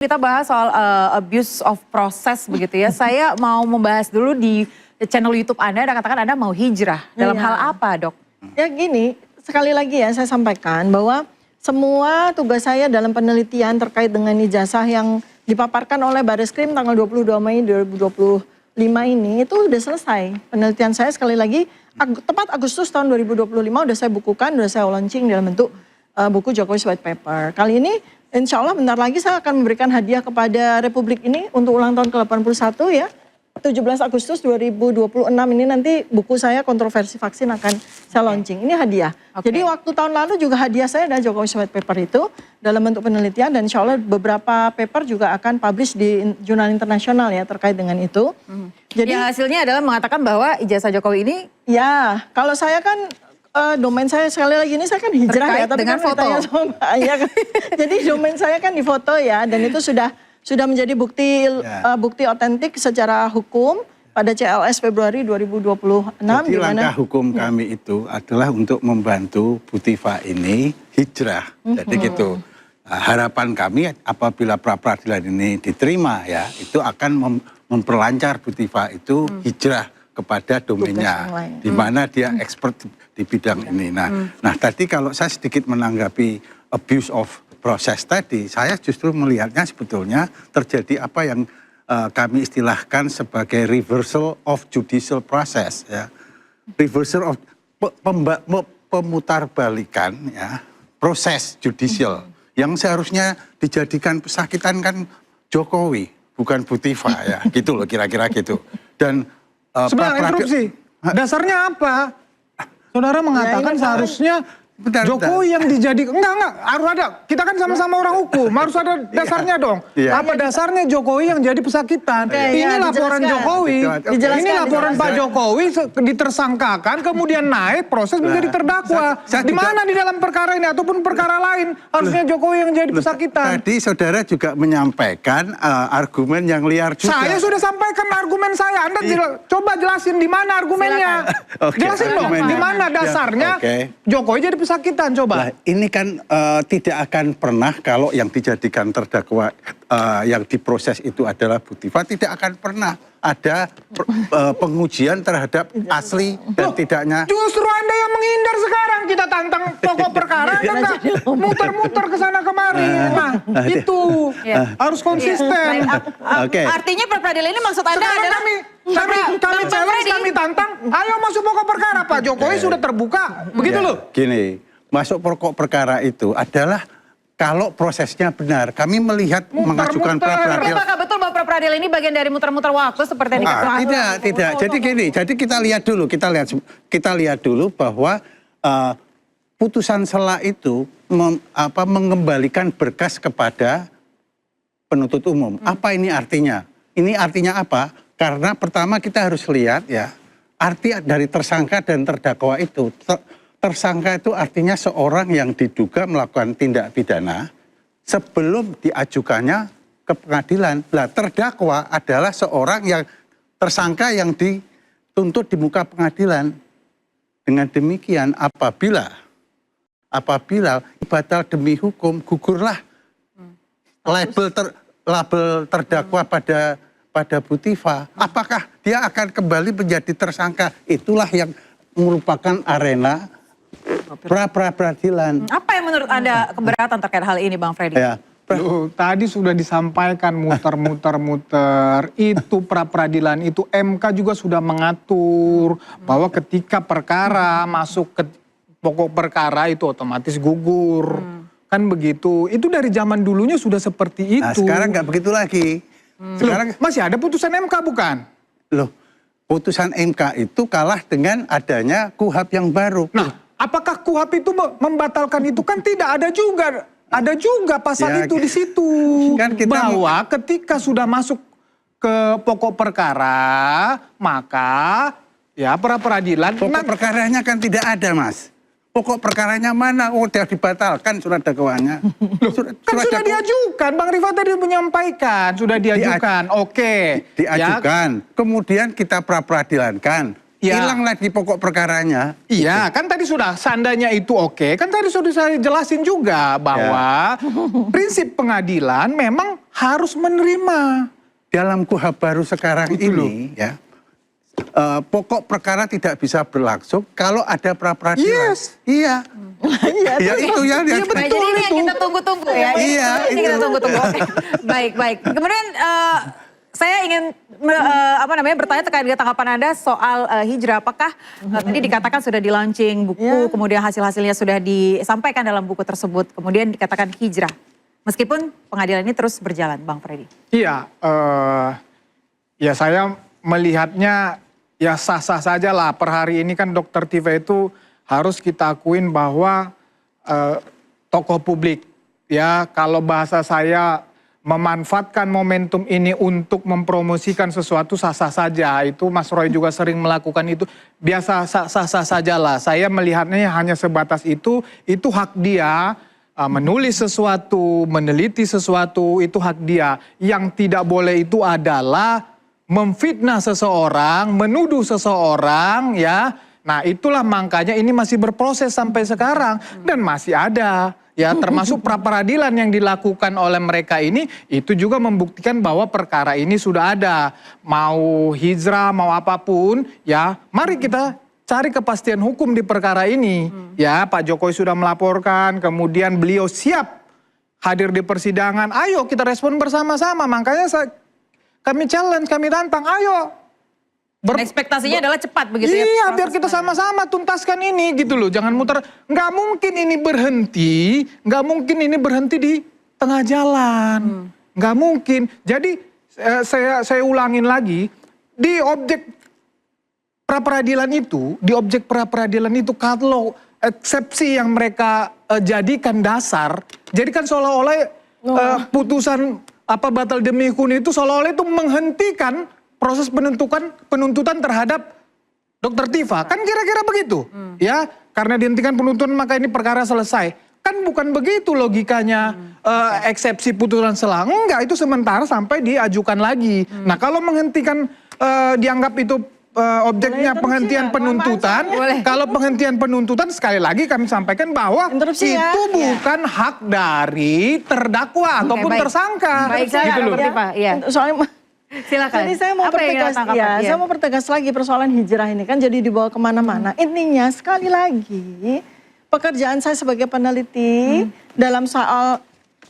Kita bahas soal abuse of process begitu ya. Saya mau membahas dulu di channel YouTube Anda katakan Anda mau hijrah. Dalam hal apa, Dok? Ya gini, sekali lagi ya saya sampaikan bahwa semua tugas saya dalam penelitian terkait dengan ijazah yang dipaparkan oleh Bareskrim tanggal 22 Mei 2025 ini itu udah selesai. Penelitian saya sekali lagi tepat Agustus tahun 2025 udah saya bukukan, udah saya launching dalam bentuk buku Jokowi's White Paper. Kali ini insya Allah bentar lagi saya akan memberikan hadiah kepada Republik ini untuk ulang tahun ke-81 ya. 17 Agustus 2026 ini nanti buku saya kontroversi vaksin akan saya launching. Ini hadiah. Jadi waktu tahun lalu juga hadiah saya adalah Jokowi's White Paper itu dalam bentuk penelitian dan insya Allah beberapa paper juga akan publish di jurnal internasional ya terkait dengan itu. Jadi hasilnya adalah mengatakan bahwa ijazah Jokowi ini. Ya kalau saya kan domain saya sekali lagi ini saya kan hijrah ya, tapi dengan kan foto. Ya, kan? Jadi domain saya kan di foto ya, dan itu sudah menjadi bukti otentik secara hukum pada CLS Februari 2026. Jadi langkah hukum kami itu adalah untuk membantu Bu Tiva ini hijrah. Jadi gitu. Nah, harapan kami apabila pra-peradilan ini diterima ya, itu akan memperlancar Bu Tiva itu hijrah kepada domainnya, di mana dia expert di bidang ini. Nah, tadi kalau saya sedikit menanggapi abuse of process tadi, saya justru melihatnya sebetulnya terjadi apa yang kami istilahkan sebagai reversal of judicial process. Ya. Reversal of pemutarbalikan ya, proses judicial yang seharusnya dijadikan pesakitan kan Jokowi, bukan Bu Tiva ya, gitu loh kira-kira gitu. Dan sebenarnya interupsi, dasarnya apa? Saudara mengatakan seharusnya Jokowi yang dijadikan, enggak, harus ada. Kita kan sama-sama orang hukum, harus ada dasarnya dong. Apa dasarnya Jokowi yang jadi pesakitan? Ini laporan Jokowi, ini laporan Pak Jokowi ditersangkakan, kemudian naik proses menjadi terdakwa. Di mana di dalam perkara ini ataupun perkara lain harusnya Jokowi yang jadi pesakitan? Tadi saudara juga menyampaikan argumen yang liar juga. Saya sudah sampaikan argumen saya. Anda coba jelasin di mana argumennya. Jelasin dong, di mana dasarnya Jokowi jadi pesakitan, coba. Nah, ini kan tidak akan pernah kalau yang dijadikan terdakwa yang diproses itu adalah Bu Tiva, tidak akan pernah ada pengujian terhadap asli dan tidaknya. Justru Anda yang menghindar sekarang, kita tantang pokok perkara, Anda muter-muter ke sana kemari. Nah, itu harus konsisten. Artinya pra-peradilan ini maksud Anda adalah kami challenge, kami tantang, ayo masuk pokok perkara. Pak Jokowi sudah terbuka, begitu loh. Gini, masuk pokok perkara itu adalah kalau prosesnya benar. Kami melihat mengajukan pra-peradilan. Apakah betul bahwa pra-peradilan ini bagian dari muter-muter waktu seperti yang dikatakan? Tidak. Jadi gini, jadi kita lihat dulu bahwa putusan sela itu mengembalikan berkas kepada penuntut umum. Apa ini artinya? Ini artinya apa? Karena pertama kita harus lihat ya, arti dari tersangka dan terdakwa itu. Tersangka itu artinya seorang yang diduga melakukan tindak pidana sebelum diajukannya ke pengadilan. Nah, terdakwa adalah seorang yang tersangka yang dituntut di muka pengadilan. Dengan demikian apabila batal demi hukum, gugurlah label terdakwa pada Bu Tiva. Apakah dia akan kembali menjadi tersangka? Itulah yang merupakan arena pra-peradilan. Apa yang menurut Anda keberatan terkait hal ini, Bang Freddy? Ya. Tadi sudah disampaikan muter-muter, itu pra-peradilan, itu MK juga sudah mengatur bahwa ketika perkara masuk ke pokok perkara itu otomatis gugur. Kan begitu, itu dari zaman dulunya sudah seperti itu. Nah, sekarang nggak begitu lagi. Sekarang masih ada putusan MK bukan? Loh, putusan MK itu kalah dengan adanya KUHP yang baru. Nah, apakah KUHP itu membatalkan itu? Kan tidak ada juga. Ada juga pasal itu di situ. Kan bahwa ketika sudah masuk ke pokok perkara, maka ya pra-peradilan. Pokok perkaranya kan tidak ada, Mas. Pokok perkaranya mana? Oh, sudah dibatalkan surat dakwaannya. Sudah diajukan, Bang Rifat tadi menyampaikan, sudah diajukan. Oke. Diajukan, kemudian kita pra-peradilankan. Hilang lagi pokok perkaranya. Iya, kan tadi sudah seandainya itu oke. Kan tadi sudah saya jelasin juga bahwa prinsip pengadilan memang harus menerima. Dalam KUHP baru sekarang ini ya, pokok perkara tidak bisa berlangsung kalau ada pra-peradilan. Yes. Iya. Ya itu ya. Iya, Nah, jadi ini yang kita tunggu-tunggu ya. Iya, Ini kita tunggu-tunggu. Oke. Baik. Kemudian saya ingin bertanya terkait dengan tanggapan Anda soal hijrah. Apakah tadi dikatakan sudah di-launching buku, kemudian hasil-hasilnya sudah disampaikan dalam buku tersebut, kemudian dikatakan hijrah. Meskipun pengadilan ini terus berjalan, Bang Freddy. Iya, ya saya melihatnya ya sah-sah saja lah. Per hari ini kan Dr. Tiva itu harus kita akuin bahwa tokoh publik. Ya, kalau bahasa saya memanfaatkan momentum ini untuk mempromosikan sesuatu sah-sah saja. Itu Mas Roy juga sering melakukan itu. Biasa sah-sah saja lah. Saya melihatnya hanya sebatas itu hak dia. Menulis sesuatu, meneliti sesuatu, itu hak dia. Yang tidak boleh itu adalah memfitnah seseorang, menuduh seseorang, ya. Nah, itulah makanya ini masih berproses sampai sekarang dan masih ada, ya, termasuk pra-peradilan yang dilakukan oleh mereka ini, itu juga membuktikan bahwa perkara ini sudah ada. Mau hijrah, mau apapun, ya, mari kita cari kepastian hukum di perkara ini. Ya, Pak Jokowi sudah melaporkan, kemudian beliau siap hadir di persidangan. Ayo kita respon bersama-sama. Makanya kami challenge, kami tantang, ayo. Ekspektasinya adalah cepat begitu ya? Iya, biar kita sama-sama tuntaskan ini gitu loh. Jangan muter. Nggak mungkin ini berhenti di tengah jalan. Nggak mungkin. Jadi saya ulangin lagi, di objek pra-peradilan itu kalau eksepsi yang mereka jadikan dasar, jadikan seolah-olah putusan batal demi hukum itu seolah-olah itu menghentikan proses penuntutan terhadap Dr. Tiva. Kan kira-kira begitu. Ya, karena dihentikan penuntutan maka ini perkara selesai. Kan bukan begitu logikanya eksepsi putusan selang. Enggak, itu sementara sampai diajukan lagi. Nah, kalau menghentikan dianggap itu objeknya penghentian penuntutan. Kalau penghentian penuntutan sekali lagi kami sampaikan bahwa itu bukan hak dari terdakwa ataupun tersangka. Baik, gitu loh. Soalnya silakan. jadi saya mau saya mau pertegas lagi persoalan hijrah ini kan jadi dibawa kemana-mana. Intinya sekali lagi pekerjaan saya sebagai peneliti dalam soal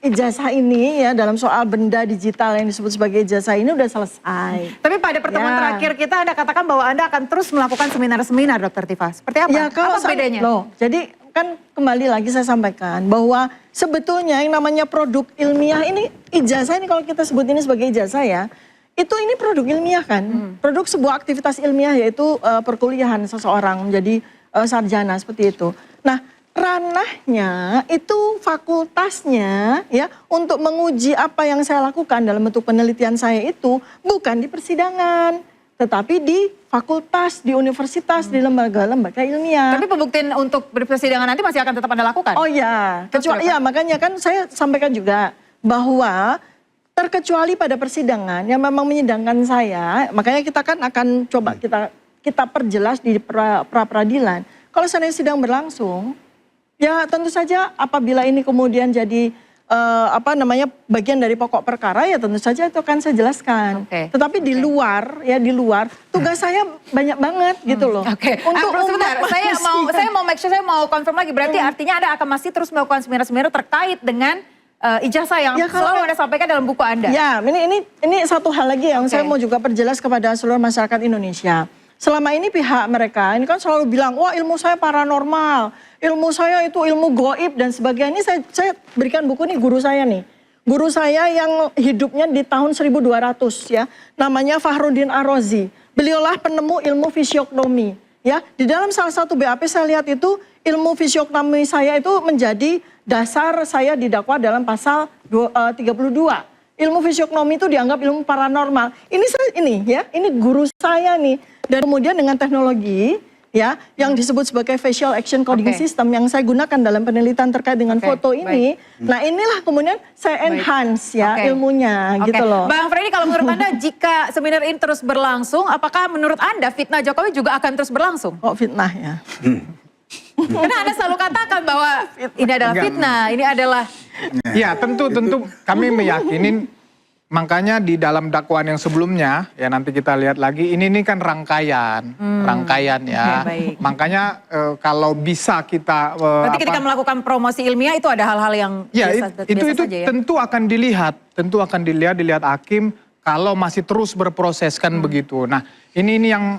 ijazah ini ya, dalam soal benda digital yang disebut sebagai ijazah ini udah selesai. Tapi pada pertemuan terakhir kita Anda katakan bahwa Anda akan terus melakukan seminar-seminar, Dr. Tiva. Seperti apa? Ya, kalau apa bedanya? Jadi kan kembali lagi saya sampaikan bahwa sebetulnya yang namanya produk ilmiah ini, ijazah ini kalau kita sebut ini sebagai ijazah ya, ini produk ilmiah kan. Produk sebuah aktivitas ilmiah yaitu perkuliahan seseorang menjadi sarjana seperti itu. Nah, ranahnya itu fakultasnya ya untuk menguji apa yang saya lakukan dalam bentuk penelitian saya itu bukan di persidangan tetapi di fakultas, di universitas, di lembaga-lembaga ilmiah. Tapi pembuktian untuk persidangan nanti masih akan tetap Anda lakukan? Oh ya, makanya kan saya sampaikan juga bahwa terkecuali pada persidangan yang memang menyidangkan saya, makanya kita kan akan coba kita perjelas di pra-peradilan. Kalau seandainya sidang berlangsung, ya tentu saja apabila ini kemudian jadi bagian dari pokok perkara ya tentu saja itu akan saya jelaskan. Tetapi di luar tugas saya banyak banget gitu loh. Untuk sebentar, saya mau make sure, saya mau confirm lagi. Berarti artinya Anda akan masih terus melakukan seminar-seminar terkait dengan ijazah yang selalu Anda sampaikan dalam buku Anda. Ya, ini satu hal lagi yang saya mau juga perjelas kepada seluruh masyarakat Indonesia. Selama ini pihak mereka ini kan selalu bilang, wah ilmu saya paranormal, ilmu saya itu ilmu goib dan sebagainya. Ini saya berikan buku nih guru saya nih. Guru saya yang hidupnya di tahun 1200 ya, namanya Fahrudin Ar-Razi. Beliaulah penemu ilmu fisiognomi. Ya, di dalam salah satu BAP saya lihat itu ilmu fisiognomi saya itu menjadi dasar saya didakwa dalam pasal 32. Ilmu fisiognomi itu dianggap ilmu paranormal. Ini guru saya nih. Dan kemudian dengan teknologi ya yang disebut sebagai facial action coding system yang saya gunakan dalam penelitian terkait dengan foto ini. Nah, inilah kemudian saya enhance ilmunya gitu loh. Bang Freddy, kalau menurut Anda jika seminar ini terus berlangsung, apakah menurut Anda fitnah Jokowi juga akan terus berlangsung? Oh, fitnah ya. Karena Anda selalu katakan bahwa ini adalah fitnah, ini adalah... Ya tentu kami meyakinin makanya di dalam dakwaan yang sebelumnya, ya nanti kita lihat lagi, ini kan rangkaian ya. Oke, baik. Makanya kalau bisa kita Berarti ketika melakukan promosi ilmiah itu ada hal-hal yang ya, biasa itu saja ya? tentu akan dilihat hakim kalau masih terus berproses kan begitu. Nah, ini yang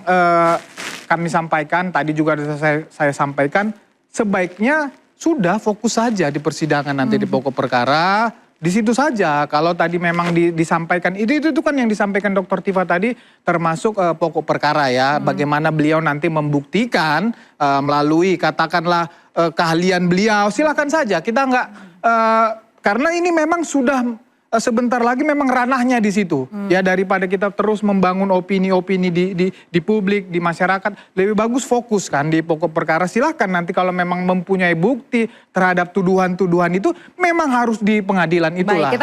kami sampaikan, tadi juga saya sampaikan, sebaiknya sudah fokus saja di persidangan nanti di pokok perkara. Di situ saja, kalau tadi memang disampaikan, itu kan yang disampaikan Dr. Tifa tadi termasuk pokok perkara ya. Bagaimana beliau nanti membuktikan melalui katakanlah keahlian beliau, silakan saja. Kita nggak, karena ini memang sudah sebentar lagi memang ranahnya di situ. Ya daripada kita terus membangun opini-opini di publik, di masyarakat, lebih bagus fokus kan di pokok perkara. Silahkan nanti kalau memang mempunyai bukti terhadap tuduhan-tuduhan itu memang harus di pengadilan itulah. Baik,